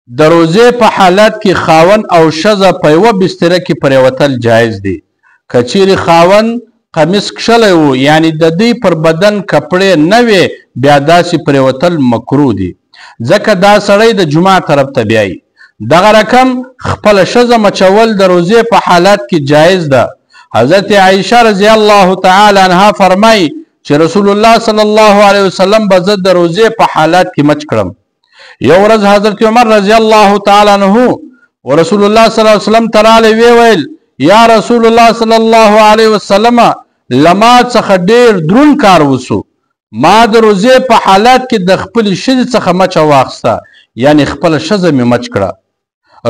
د روزې په حالت کې خاوند او ښځه په یوه بستره کې پرېوتل جایز دی. که چیرې خاوند قمیص کښلی و یعنی د دوی پر بدن کپړې نه وې بیا داسې پرېوتل مکروه دي ځکه دا سړی د جمعه طرف ته بیایي. دغه رقم خپله ښځه مچول د روزې په حالت کې جایز ده. حضرت عایشه رضی الله تعالی عنها فرمایي چې رسول الله صلی الله علیه وسلم به زه د روزې په حالت کې مچ کړم. یو ورځ حضرت عمر رضی الله تعالی عنه و رسول الله صلی الله علیه وسلم ته راغلی ویې ویل یا رسول الله صلی الله علیه وسلم لما څخه ډېر دروند کار وسو. ما د روزې په حالت کې د خپلې ښځې څخه مچه واخیسته یعنی خپله ښځه مې مچ کړه.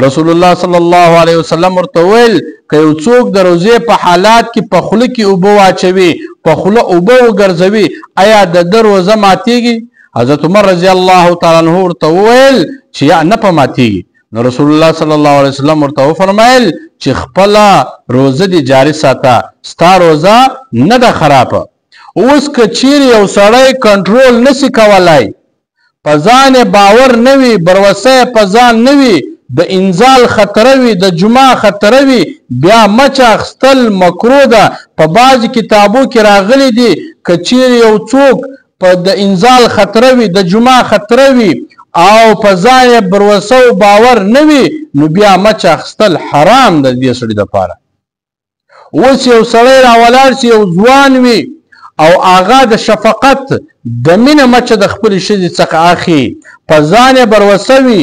رسول الله صلی الله علیه وسلم ورته ویل که یو څوک د روزې په حالات کې په خوله کې اوبه واچوي په خوله اوبه وګرځوي آیا د ده روزه ماتیږي؟ حضرت عمر رضی الله تعالی عنه ورته وویل چې یا نه په ماتیږي. نو رسول الله صلی الله علیه وسلم ورته وفرمایل چې خپله روزه دې جاري ساته ستا روزه نه ده خرابه. اوس که چیرې یو سړی کنټرول نسي کولی په ځان یې باور نه وي بروسه یې په ځان نه وي د انزال خطره وي د جمعه خطره وي بیا مچ اخیستل مکروه ده. په بعضې کتابو کې راغلی دي که چیرې یو څوک په د انزال خطره وي د جمعه خطره وي او په ځان یې بروسه او باور نه وي نو بیا مچ اخیستل حرام ده دې سړي دپاره. اوس یو سړی راولاړ سي یو ځوان وي او هغه د شفقت د مینه مچه د خپلې ښځې څخه اخلي په ځان یې بروسه وي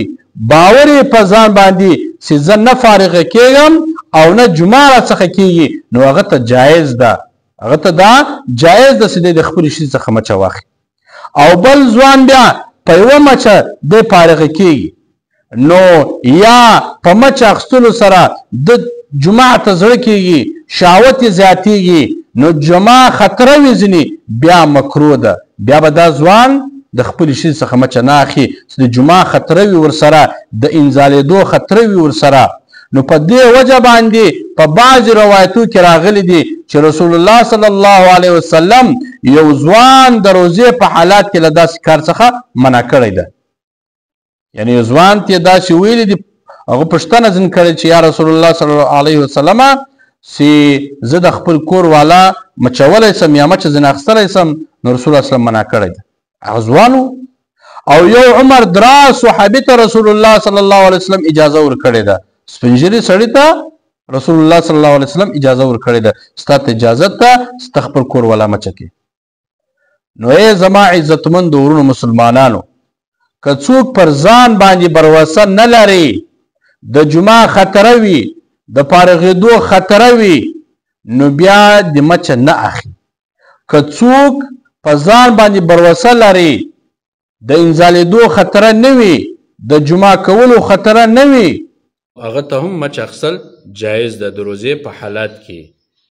باور یې په ځان باندې چې زه نه فارغه کېږم او نه جمعه راڅخه کېږي نو هغه ته جایز ده هغه ته دا جایز ده چې دی د خپلې ښځې څخه مچه واخلي. او بل ځوان بیا په یوه مچه دی فارغه کېږي نو یا په مچ اخیستلو سره د جمعه ته زړه کېږي شهوت یې زیاتېږي نو جمعه خطره وي ځینې بیا مکروه ده. بیا به دا ځوان د خپلې ښځې څخه مچه نه اخلي چې د جمعه خطره وي ورسره د انزالېدو خطره وي ورسره. نو په دې وجه باندې په بعضې روایتو کې راغلی دي چې رسول الله صلی الله علیه وسلم یو ځوان د روزې په حالات کې له داسې کار څخه منع کړی ده. یعنی یو ځوان ته یې داسې ویلي دي هغه پوښتنه ځینې کړې چې یا رسول الله صلی الله علیه وسلم چې زه د خپل کور والا مچولی سم یا مچه ځینې اخیستلی سم نو رسول الله صلی منع کړی ده. هغه ځوان او یو عمر دراز صحابي ته رسول الله صلی الله علیه وسلم اجازه ورکړې ده. سپین ږیري سړي ته رسول الله صلی الله علیه وسلم اجازه ورکړې ده ستا ته اجازه ته ستا خپل کور والا مچه کې. نو ای زما عزتمندو ورونو مسلمانانو که څوک پر ځان باندې بروسه نه لري د جمعه خطره وي د فارغېدو خطره وي نو بیا د مچه نه اخلي. که څوک په ځان باندې بروسه لري د انزالېدو خطره نه وي د جمعه کولو خطره نه وي هغه ته هم مچ اخیستل جایز ده د روزې په حالات کې.